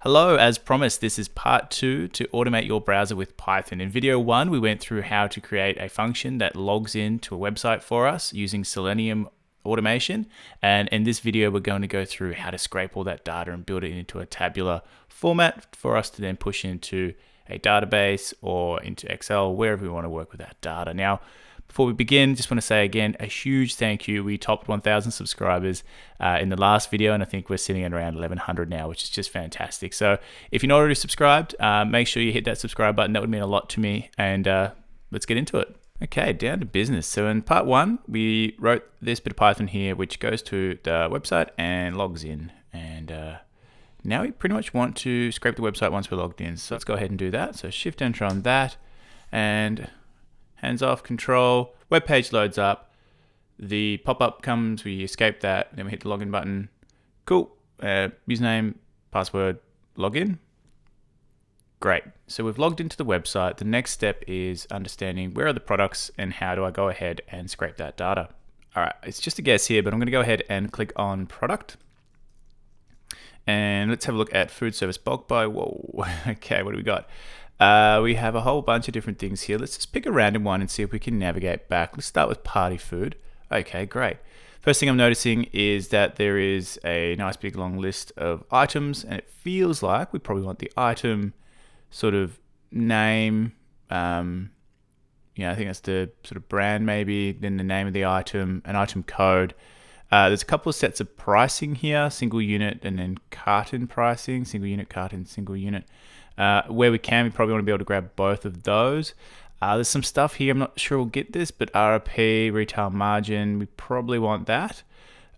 Hello, as promised, this is part 2 to automate your browser with Python. In video 1, we went through how to create a function that logs into a website for us using Selenium automation. And in this video, we're going to go through how to scrape all that data and build it into a tabular format for us to then push into a database or into Excel, wherever we want to work with that data. Now, before we begin, just want to say again, a huge thank you. We topped 1,000 subscribers in the last video, and I think we're sitting at around 1,100 now, which is just fantastic. So if you're not already subscribed, make sure you hit that subscribe button. That would mean a lot to me, and let's get into it. Okay, down to business. So in part 1, we wrote this bit of Python here, which goes to the website and logs in. And now we pretty much want to scrape the website once we're logged in. So let's go ahead and do that. So Shift Enter on that, and hands off, control, web page loads up, the pop-up comes, we escape that, then we hit the login button. Cool, username, password, login. Great, so we've logged into the website. The next step is understanding where are the products and how do I go ahead and scrape that data. All right, it's just a guess here, but I'm gonna go ahead and click on product. And let's have a look at food service bulk buy. Whoa, okay, what do we got? We have a whole bunch of different things here. Let's just pick a random one and see if we can navigate back. Let's start with party food. Okay, great. First thing I'm noticing is that there is a nice big long list of items, and it feels like we probably want the item sort of name. I think that's the sort of brand maybe, then the name of the item, an item code. There's a couple of sets of pricing here, single unit and then carton pricing, single unit, carton, single unit. Where we can, we probably want to be able to grab both of those. There's some stuff here, I'm not sure we'll get this, but RRP, retail margin, we probably want that.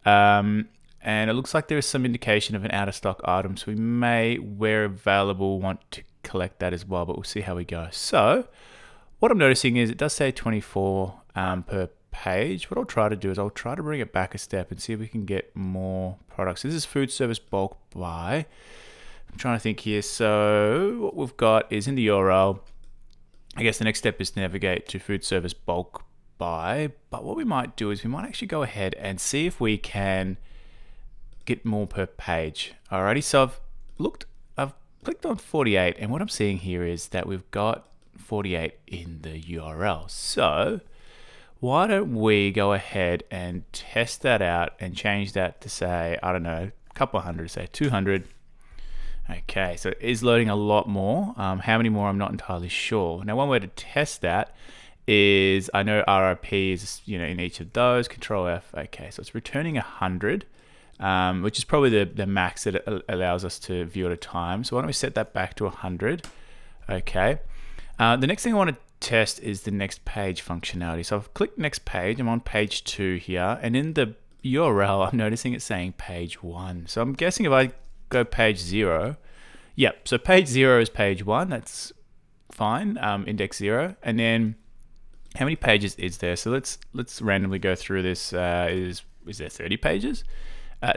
And it looks like there is some indication of an out of stock item, so we may, where available, want to collect that as well, but we'll see how we go. So what I'm noticing is it does say 24 per page. What I'll try to do is I'll try to bring it back a step and see if we can get more products. This is food service bulk buy. I'm trying to think here. So what we've got is in the URL, I guess the next step is to navigate to food service bulk buy. But what we might do is we might actually go ahead and see if we can get more per page. Alrighty, so I've clicked on 48, and what I'm seeing here is that we've got 48 in the URL. So why don't we go ahead and test that out and change that to say, I don't know, a couple of hundred, say 200. Okay, so it is loading a lot more. How many more, I'm not entirely sure. Now, one way to test that is, I know RRP is in each of those, Control F. Okay, so it's returning 100, which is probably the max that it allows us to view at a time. So why don't we set that back to 100? Okay. The next thing I want to test is the next page functionality. So I've clicked next page, I'm on page 2 here, and in the URL, I'm noticing it's saying page 1. So I'm guessing if I go page 0, yep, so page 0 is page 1, that's fine, index 0, and then how many pages is there? So let's randomly go through this. Is there 30 pages?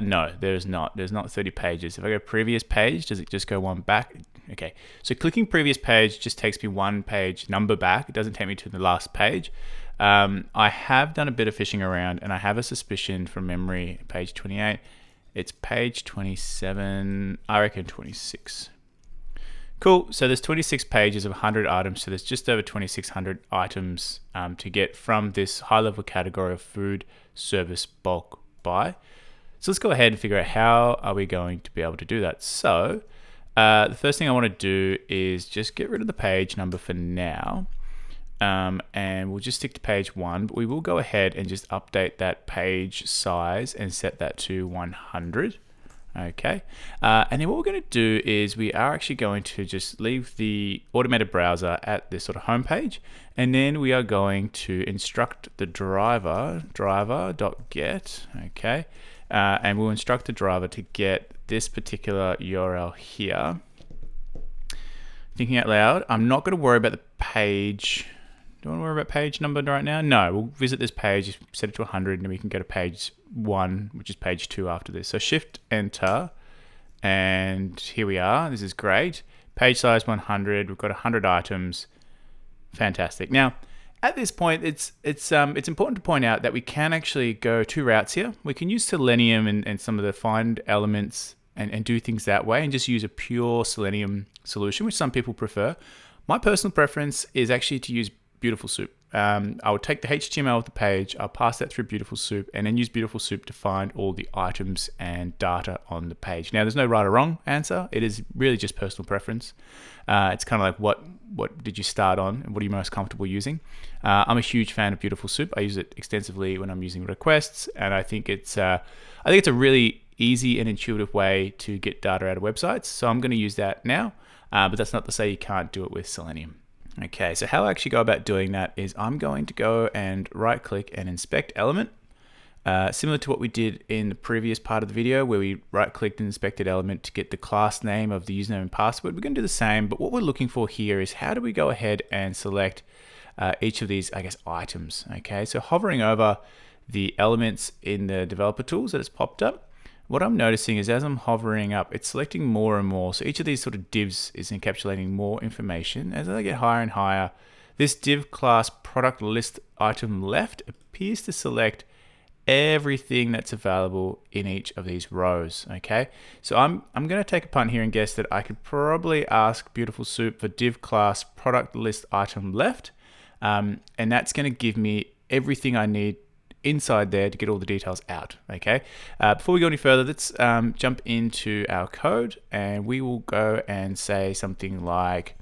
No, there's not 30 pages. If I go previous page, does it just go one back? Okay, so clicking previous page just takes me one page number back. It doesn't take me to the last page. I have done a bit of fishing around, and I have a suspicion from memory, page 28, it's page 27, I reckon 26. Cool, so there's 26 pages of 100 items, so there's just over 2,600 items to get from this high-level category of food service bulk buy. So let's go ahead and figure out how are we going to be able to do that. So the first thing I want to do is just get rid of the page number for now. And we'll just stick to page 1, but we will go ahead and just update that page size and set that to 100. Okay, and then what we're going to do is we are actually going to just leave the automated browser at this sort of home page, and then we are going to instruct the driver.get, okay, and we'll instruct the driver to get this particular URL here. Thinking out loud, I'm not going to worry about the page. Do I want to worry about page number right now? No, we'll visit this page, set it to 100, and then we can go to page 1, which is page 2 after this. So Shift Enter, and here we are. This is great. Page size 100. We've got 100 items. Fantastic. Now, at this point, it's important to point out that we can actually go two routes here. We can use Selenium and some of the find elements and do things that way and just use a pure Selenium solution, which some people prefer. My personal preference is actually to use BeautifulSoup. I would take the HTML of the page, I'll pass that through BeautifulSoup, and then use BeautifulSoup to find all the items and data on the page. Now, there's no right or wrong answer. It is really just personal preference. It's kind of like what did you start on and what are you most comfortable using? I'm a huge fan of BeautifulSoup. I use it extensively when I'm using requests, and I think it's a really easy and intuitive way to get data out of websites. So I'm going to use that now, but that's not to say you can't do it with Selenium. Okay, so how I actually go about doing that is I'm going to go and right click and inspect element. Similar to what we did in the previous part of the video where we right clicked and inspected element to get the class name of the username and password. We're going to do the same, but what we're looking for here is how do we go ahead and select each of these, I guess, items. Okay, so hovering over the elements in the developer tools that has popped up, what I'm noticing is as I'm hovering up, it's selecting more and more. So each of these sort of divs is encapsulating more information. As I get higher and higher, this div class product list item left appears to select everything that's available in each of these rows. Okay, so I'm going to take a punt here and guess that I could probably ask BeautifulSoup for div class product list item left, and that's going to give me everything I need inside there to get all the details out. Okay, before we go any further, let's jump into our code, and we will go and say something like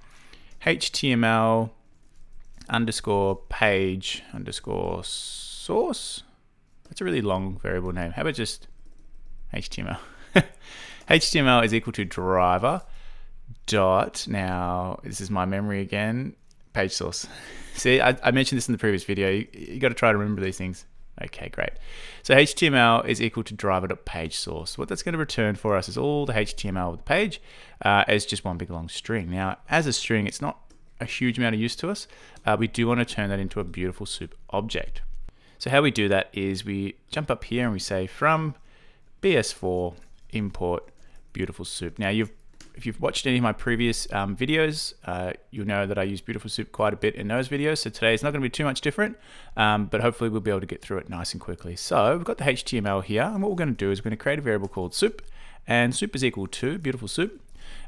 HTML underscore page underscore source. That's a really long variable name. How about just HTML? HTML is equal to driver dot, now this is my memory again, page source. See, I mentioned this in the previous video. You got to try to remember these things. Okay, great. So HTML is equal to driver.page source. What that's going to return for us is all the HTML of the page as just one big long string. Now, as a string, it's not a huge amount of use to us. We do want to turn that into a BeautifulSoup object. So how we do that is we jump up here and we say from BS4 import BeautifulSoup. Now, if you've watched any of my previous videos, you'll know that I use BeautifulSoup quite a bit in those videos. So today is not going to be too much different, but hopefully we'll be able to get through it nice and quickly. So we've got the HTML here, and what we're going to do is we're going to create a variable called soup, and soup is equal to BeautifulSoup.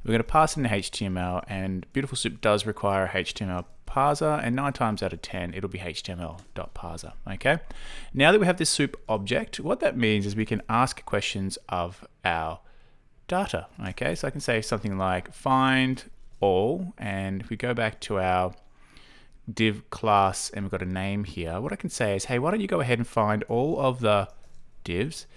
We're going to pass in the HTML, and BeautifulSoup does require a HTML parser, and 9 times out of 10 it'll be HTML.parser. Okay. Now that we have this soup object, what that means is we can ask questions of our data. Okay, so I can say something like find all, and if we go back to our div class and we've got a name here, what I can say is, hey, why don't you go ahead and find all of the divs,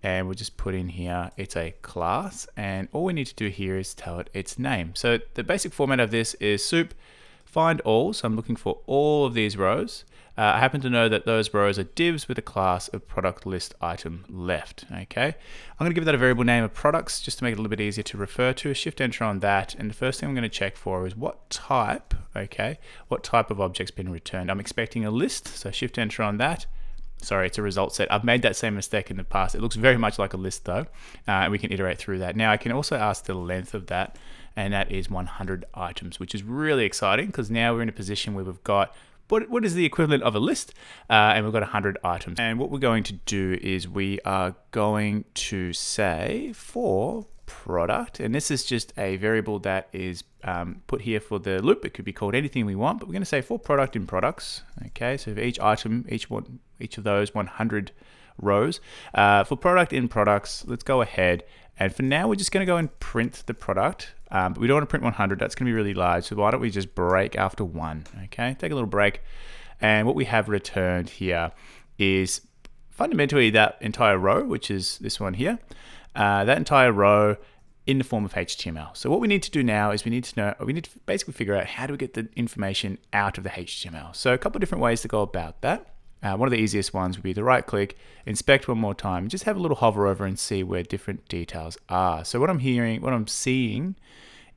and we'll just put in here it's a class, and all we need to do here is tell it its name. So the basic format of this is soup find all, so I'm looking for all of these rows. I happen to know that those rows are divs with a class of product list item left. Okay, I'm going to give that a variable name of products just to make it a little bit easier to refer to. Shift enter on that, and the first thing I'm going to check for is what type. Okay, what type of object's been returned. I'm expecting a list, so shift enter on that. Sorry, it's a result set. I've made that same mistake in the past. It looks very much like a list though, and we can iterate through that. Now I can also ask the length of that, and that is 100 items, which is really exciting because now we're in a position where we've got what is the equivalent of a list, and we've got 100 items. And what we're going to do is we are going to say for product, and this is just a variable that is put here for the loop. It could be called anything we want, but we're going to say for product in products. Okay, so for each item, each of those 100 rows. For product in products, let's go ahead, and for now we're just going to go and print the product, but we don't want to print 100. That's going to be really large, so why don't we just break after 1. Okay, take a little break, and what we have returned here is fundamentally that entire row, which is this one here, that entire row in the form of HTML. So what we need to do now is we need to basically figure out how do we get the information out of the HTML. So a couple of different ways to go about that. One of the easiest ones would be to right click, inspect one more time, just have a little hover over and see where different details are. So what I'm seeing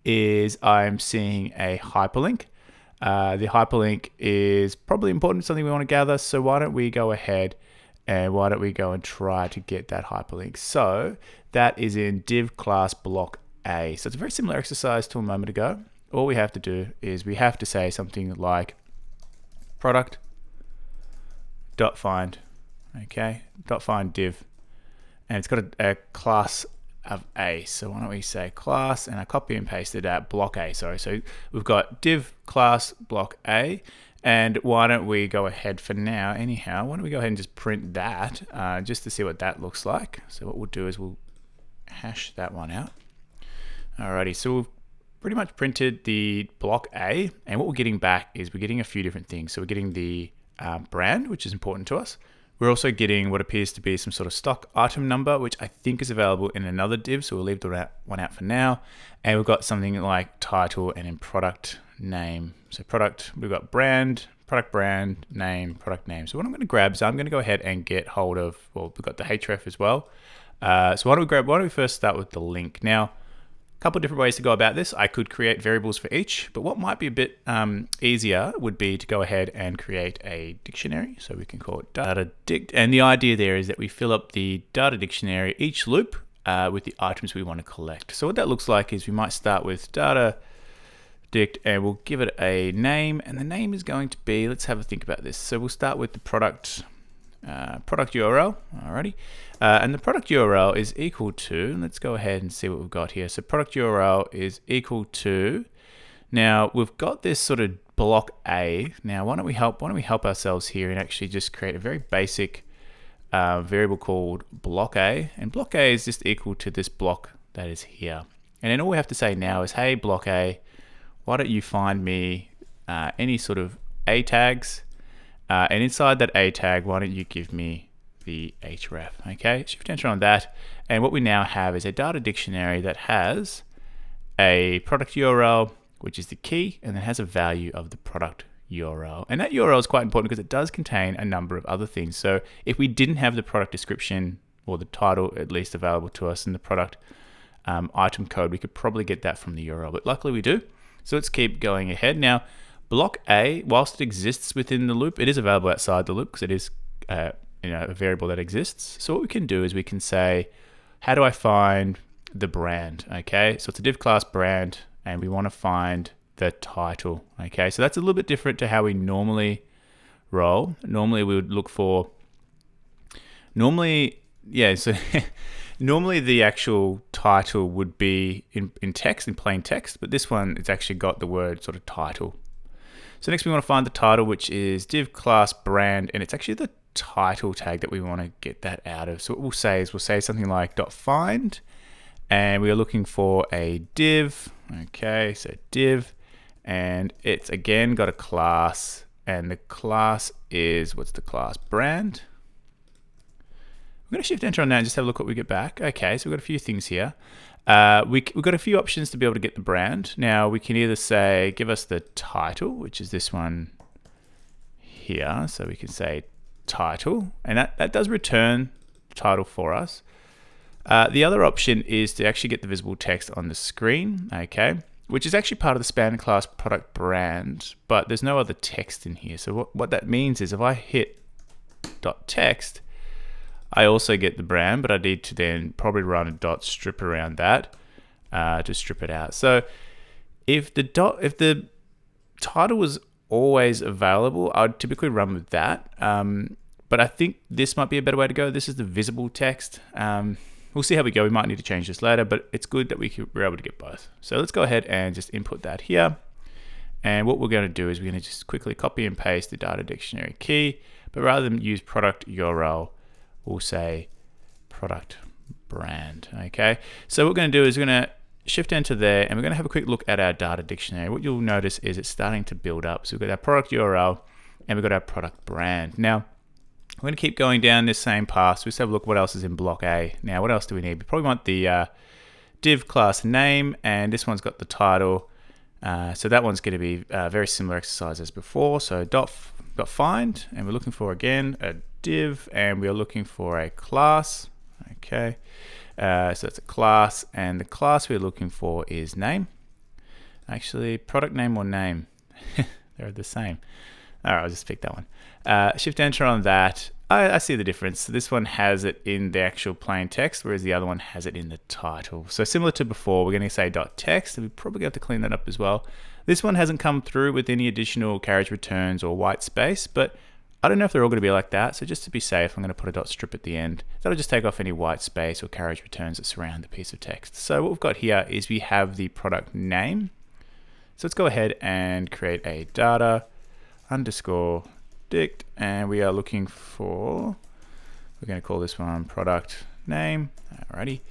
is I'm seeing a hyperlink. The hyperlink is probably important, something we want to gather. So why don't we go ahead and try to get that hyperlink. So that is in div class block A. So it's a very similar exercise to a moment ago. All we have to do is we have to say something like product dot find, okay, dot find div, and it's got a class of A. So why don't we say class, and I copy and pasted that block A, sorry. So we've got div class block A, and why don't we go ahead for now, anyhow, why don't we go ahead and just print that, just to see what that looks like. So what we'll do is we'll hash that one out. Alrighty, so we've pretty much printed the block A, and what we're getting back is we're getting a few different things. So we're getting the brand, which is important to us. We're also getting what appears to be some sort of stock item number, which I think is available in another div, so we'll leave the one out for now. And we've got something like title and then product name. So product, we've got brand, product brand, name, product name. So what I'm going to grab is I'm going to go ahead and get hold of, well, we've got the href as well. So why don't we first start with the link. Now, couple different ways to go about this. I could create variables for each, but what might be a bit easier would be to go ahead and create a dictionary. So we can call it data dict. And the idea there is that we fill up the data dictionary, each loop, with the items we want to collect. So what that looks like is we might start with data dict and we'll give it a name. And the name is going to be, let's have a think about this. So we'll start with the product URL, alrighty. And the product URL is equal to, let's go ahead and see what we've got here. So product URL is equal to, now we've got this sort of block A. Now why don't we help ourselves here and actually just create a very basic variable called block A. And block A is just equal to this block that is here. And then all we have to say now is, hey block A, why don't you find me any sort of A tags, and inside that A tag, why don't you give me the href, okay? Shift enter on that, and what we now have is a data dictionary that has a product URL, which is the key, and then has a value of the product URL. And that URL is quite important because it does contain a number of other things. So if we didn't have the product description, or the title at least available to us in the product item code, we could probably get that from the URL, but luckily we do. So let's keep going ahead. Now, block A, whilst it exists within the loop, it is available outside the loop because it is a variable that exists. So what we can do is we can say, how do I find the brand? Okay, so it's a div class brand, and we want to find the title. Okay, so that's a little bit different to how we normally roll. Normally we would look for, normally the actual title would be in text, in plain text, but this one, it's actually got the word sort of title. So next we want to find the title, which is div class brand, and it's actually the title tag that we want to get that out of. So what we'll say is, we'll say something like .find, and we are looking for a div. Okay, so div, and it's again got a class, and the class is, what's the class? Brand. We're going to shift enter on that and just have a look what we get back. Okay, so we've got a few things here. We've got a few options to be able to get the brand. Now we can either say, give us the title, which is this one here. So we can say title, and that does return title for us. The other option is to actually get the visible text on the screen, okay, which is actually part of the span class product brand, but there's no other text in here. So what that means is if I hit .text, I also get the brand, but I need to then probably run a dot strip around that to strip it out. So if the title was always available, I'd typically run with that. But I think this might be a better way to go. This is the visible text. We'll see how we go. We might need to change this later, but it's good that we're able to get both. So let's go ahead and just input that here. And what we're going to do is we're going to just quickly copy and paste the data dictionary key, but rather than use product URL, we'll say product brand. Okay, so what we're going to do is we're going to shift enter there, and we're going to have a quick look at our data dictionary. What you'll notice is it's starting to build up. So we've got our product URL and we've got our product brand. Now we're going to keep going down this same path. So let's have a look what else is in block A. Now what else do we need? We probably want the div class name, and this one's got the title. So that one's going to be very similar exercise as before. So dot find, and we're looking for again a div, and we are looking for a class. Okay, so it's a class, and the class we're looking for is name. Actually, product name or name, they're the same. All right, I'll just pick that one. Shift enter on that. I see the difference. So this one has it in the actual plain text, whereas the other one has it in the title. So similar to before, we're going to say .text, and we probably have to clean that up as well. This one hasn't come through with any additional carriage returns or white space, but I don't know if they're all going to be like that, so just to be safe, I'm going to put a dot strip at the end. That'll just take off any white space or carriage returns that surround the piece of text. So what we've got here is we have the product name. So let's go ahead and create a data underscore dict, and we are looking for, we're going to call this one product name. Alrighty.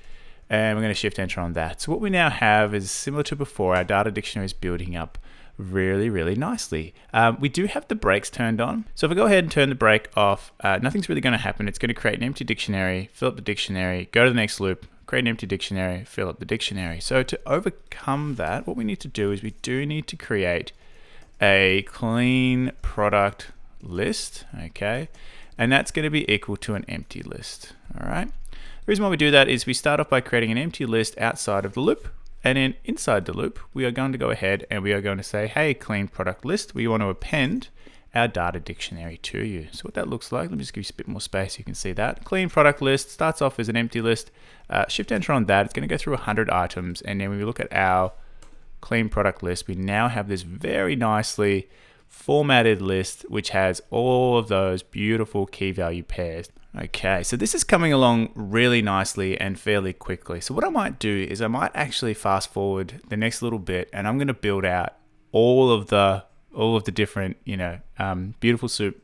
And we're going to shift enter on that. So what we now have is similar to before. Our data dictionary is building up really nicely. We do have the breaks turned on. So if I go ahead and turn the break off, nothing's really going to happen. It's going to create an empty dictionary, fill up the dictionary, go to the next loop, create an empty dictionary, fill up the dictionary. So to overcome that, what we need to do is we do need to create a clean product list, okay? And that's going to be equal to an empty list, all right? The reason why we do that is we start off by creating an empty list outside of the loop, and then inside the loop, we are going to go ahead and we are going to say, hey, clean product list, we want to append our data dictionary to you. So what that looks like, let me just give you a bit more space so you can see that. Clean product list starts off as an empty list. Shift enter on that, it's going to go through 100 items, and then when we look at our clean product list, we now have this very nicely formatted list which has all of those beautiful key value pairs. Okay, so this is coming along really nicely and fairly quickly. So what I might do is I might actually fast forward the next little bit, and I'm going to build out all of the different, BeautifulSoup,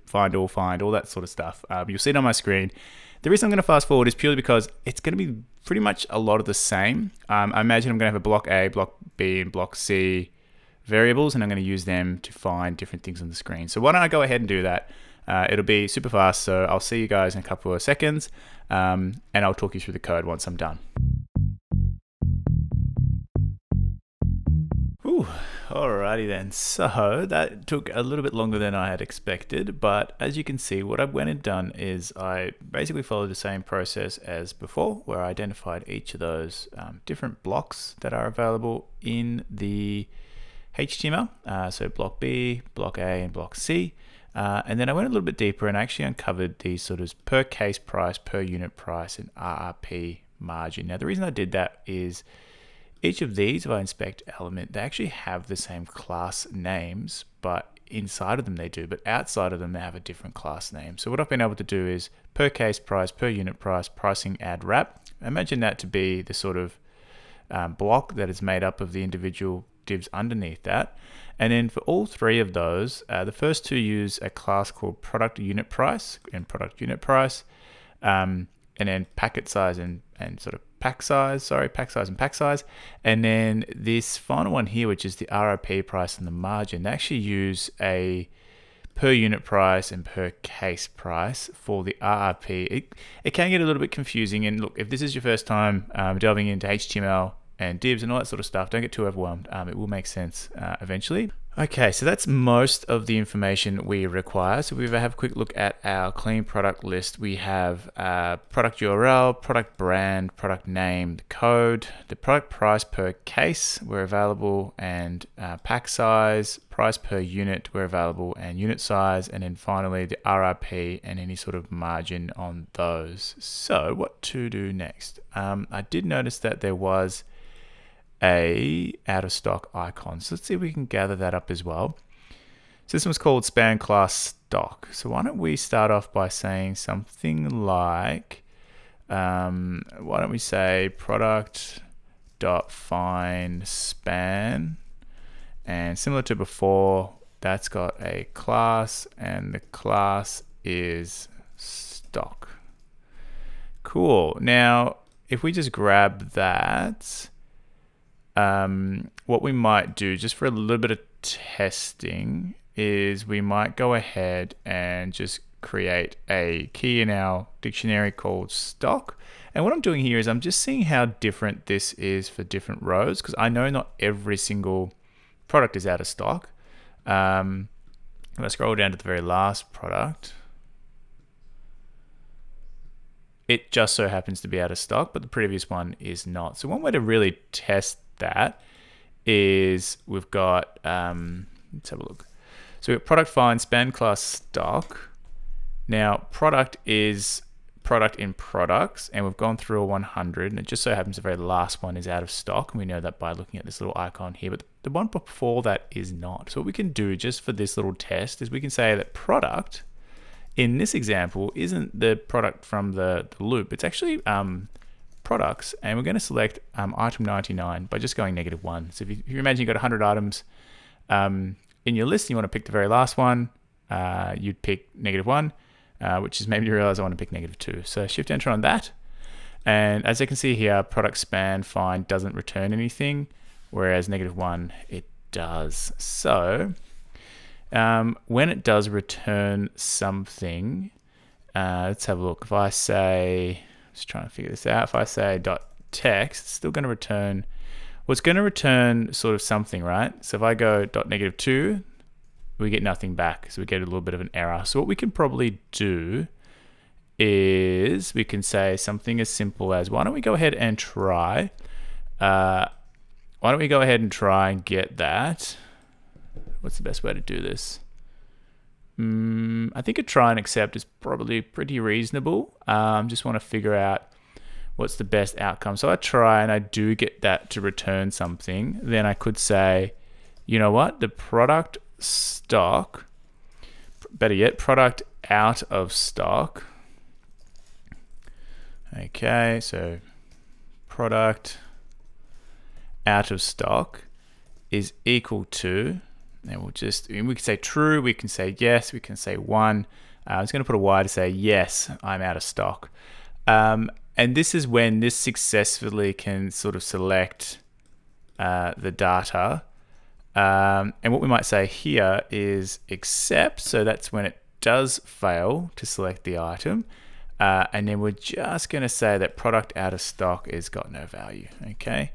find all that sort of stuff. You'll see it on my screen. The reason I'm going to fast forward is purely because it's going to be pretty much a lot of the same. I imagine I'm going to have a block A, block B, and block C variables, and I'm going to use them to find different things on the screen. So why don't I go ahead and do that? It'll be super fast, so I'll see you guys in a couple of seconds, and I'll talk you through the code once I'm done. Ooh, alrighty then. So that took a little bit longer than I had expected, but as you can see, what I went and done is I basically followed the same process as before, where I identified each of those different blocks that are available in the HTML. So block B, block A, and block C. And then I went a little bit deeper and actually uncovered these sort of per case price, per unit price, and RRP margin. Now, the reason I did that is each of these, if I inspect element, they actually have the same class names, but inside of them they do, but outside of them they have a different class name. So what I've been able to do is per case price, per unit price, pricing add wrap. Imagine that to be the sort of block that is made up of the individual divs underneath that. And then for all three of those, the first two use a class called product unit price and product unit price, and then packet size and sort of pack size and pack size. And then this final one here, which is the RRP price and the margin, they actually use a per unit price and per case price for the RRP. It can get a little bit confusing. And look, if this is your first time delving into HTML and divs and all that sort of stuff, don't get too overwhelmed. It will make sense eventually. Okay, so that's most of the information we require. So if we have a quick look at our clean product list, we have product URL, product brand, product name, the code, the product price per case where available, and pack size, price per unit where available, and unit size, and then finally the RRP and any sort of margin on those. So what to do next? I did notice that there was a out of stock icon. So let's see if we can gather that up as well. So this one's called span class stock. So why don't we start off by saying something like, why don't we say product dot find span, and similar to before, that's got a class and the class is stock. Cool. Now, if we just grab that, what we might do just for a little bit of testing is we might go ahead and just create a key in our dictionary called stock. And what I'm doing here is I'm just seeing how different this is for different rows, because I know not every single product is out of stock. If I scroll down to the very last product, it just so happens to be out of stock, but the previous one is not. So one way to really test that is we've got, let's have a look. So we've got product find span class stock. Now product is product in products, and we've gone through a 100, and it just so happens the very last one is out of stock, and we know that by looking at this little icon here, but the one before that is not. So what we can do just for this little test is we can say that product in this example isn't the product from the loop. It's actually products, and we're going to select item 99 by just going -1. So if you imagine you've got 100 items in your list, and you want to pick the very last one, you'd pick -1, which is maybe you realize I want to pick -2. So Shift Enter on that. And as you can see here, product span find doesn't return anything, whereas -1 it does. So when it does return something, let's have a look. If I say, just trying to figure this out, if I say .text, it's still going to return, well, it's going to return sort of something, right? So if I go .-2, we get nothing back. So we get a little bit of an error. So what we can probably do is we can say something as simple as, why don't we go ahead and try, and get that. What's the best way to do this? I think a try and accept is probably pretty reasonable. Just want to figure out what's the best outcome. So I try and I do get that to return something. Then I could say, you know what? The product stock, better yet, product out of stock. Okay, so product out of stock is equal to, and we can say true, we can say yes, we can say 1. I was going to put a Y to say yes, I'm out of stock. And this is when this successfully can sort of select the data. And what we might say here is except, so that's when it does fail to select the item. And then we're just going to say that product out of stock is got no value. Okay,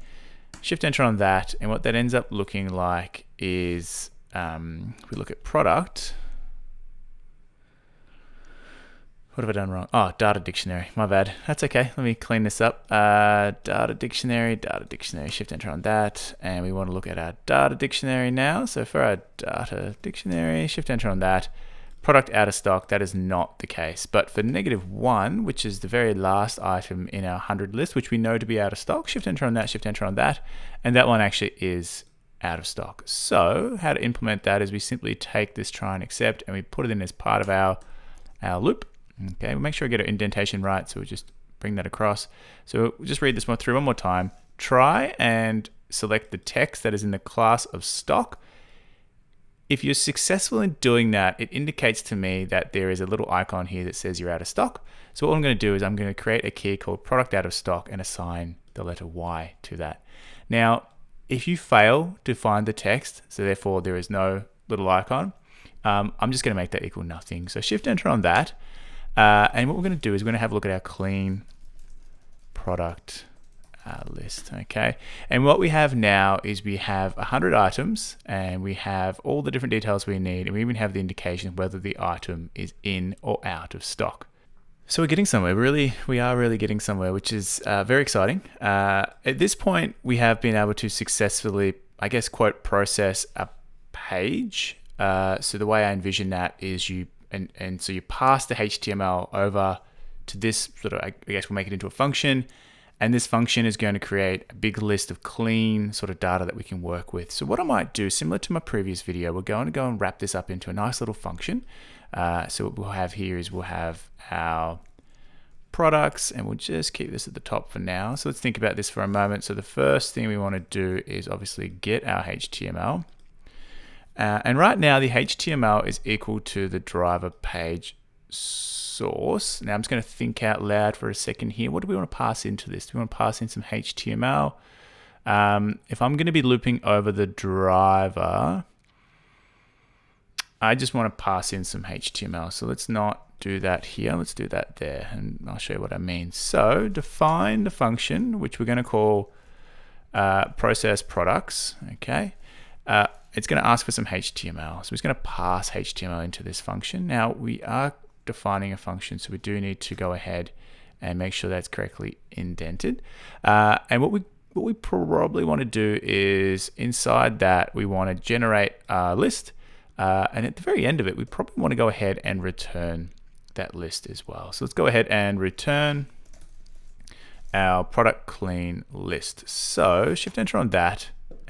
Shift Enter on that, and what that ends up looking like is, if we look at product, what have I done wrong? Oh, data dictionary, my bad. That's okay, let me clean this up. Data dictionary, Shift Enter on that, and we want to look at our data dictionary now. So for our data dictionary, Shift Enter on that. Product out of stock, that is not the case. But for -1, which is the very last item in our 100 list, which we know to be out of stock, Shift Enter on that, Shift Enter on that, and that one actually is out of stock. So how to implement that is we simply take this try and accept and we put it in as part of our loop. Okay, we'll make sure we get our indentation right, so we'll just bring that across. So we'll just read this one through one more time. Try and select the text that is in the class of stock. If you're successful in doing that, it indicates to me that there is a little icon here that says you're out of stock. So what I'm going to do is I'm going to create a key called product out of stock and assign the letter Y to that. Now, if you fail to find the text, so therefore there is no little icon, I'm just going to make that equal nothing. So Shift Enter on that. And what we're going to do is we're going to have a look at our clean product list. Okay, and what we have now is we have 100 items and we have all the different details we need, and we even have the indication of whether the item is in or out of stock. So we're getting somewhere. We are really getting somewhere, which is very exciting. At this point, we have been able to successfully, I guess, quote, process a page. So the way I envision that is so you pass the HTML over to this sort of, I guess we'll make it into a function. And this function is going to create a big list of clean sort of data that we can work with. So what I might do, similar to my previous video, we're going to go and wrap this up into a nice little function. So what we'll have here is we'll have our products, and we'll just keep this at the top for now. So let's think about this for a moment. So the first thing we want to do is obviously get our HTML. And right now the HTML is equal to the driver page source. Now I'm just going to think out loud for a second here. What do we want to pass into this? Do we want to pass in some HTML? If I'm going to be looping over the driver, I just want to pass in some HTML. So let's not do that here. Let's do that there, and I'll show you what I mean. So define the function, which we're going to call process products. Okay. It's going to ask for some HTML. So it's going to pass HTML into this function. Now we are defining a function, so we do need to go ahead and make sure that's correctly indented. And what we probably want to do is inside that we want to generate a list, and at the very end of it we probably want to go ahead and return that list as well. So let's go ahead and return our product clean list. So Shift Enter on that,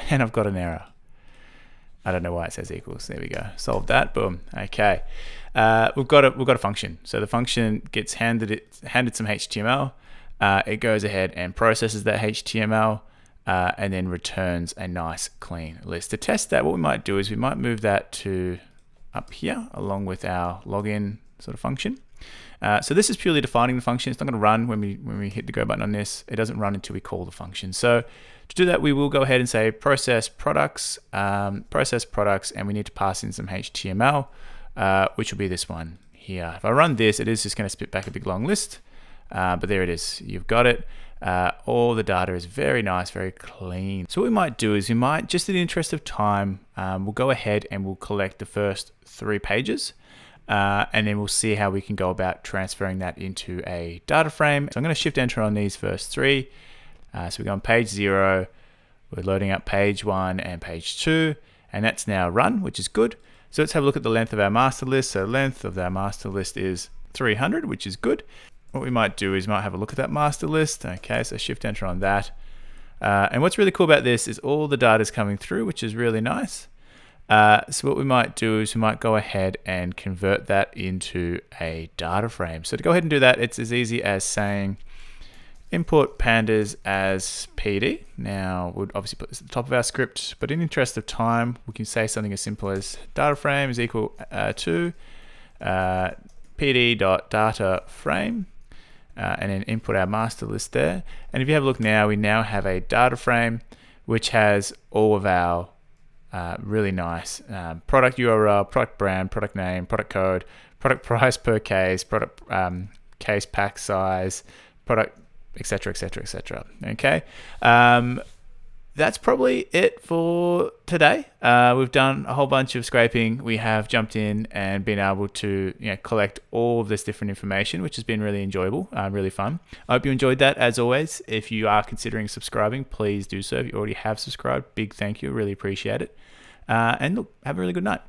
and I've got an error. I don't know why it says equals. There we go. Solved that. Boom. Okay. We've got a function. So the function gets handed some HTML. It goes ahead and processes that HTML and then returns a nice clean list. To test that, what we might do is we might move that to up here along with our login sort of function. So this is purely defining the function. It's not going to run when we hit the go button on this. It doesn't run until we call the function. So to do that, we will go ahead and say process products, and we need to pass in some HTML, which will be this one here. If I run this, it is just going to spit back a big long list, but there it is. You've got it. All the data is very nice, very clean. So what we might do is we might, just in the interest of time, we'll go ahead and we'll collect the first 3 pages. And then we'll see how we can go about transferring that into a data frame. So I'm going to shift enter on these first 3. So we go on page 0, we're loading up page 1 and page 2, and that's now run, which is good. So let's have a look at the length of our master list. So length of our master list is 300, which is good. What we might do is might have a look at that master list. Okay, so shift enter on that. And what's really cool about this is all the data is coming through, which is really nice. So what we might do is we might go ahead and convert that into a data frame. So to go ahead and do that, it's as easy as saying import pandas as PD. Now we'll obviously put this at the top of our script, but in the interest of time, we can say something as simple as data frame is equal to pd.dataframe, and then input our master list there. And if you have a look now, we now have a data frame which has all of our really nice product URL, product brand, product name, product code, product price per case, product case pack size, product, etc., etc., etc. Okay, that's probably it for today. We've done a whole bunch of scraping. We have jumped in and been able to collect all of this different information, which has been really enjoyable, really fun. I hope you enjoyed that. As always, if you are considering subscribing, please do so. If you already have subscribed, big thank you. Really appreciate it. And look, have a really good night.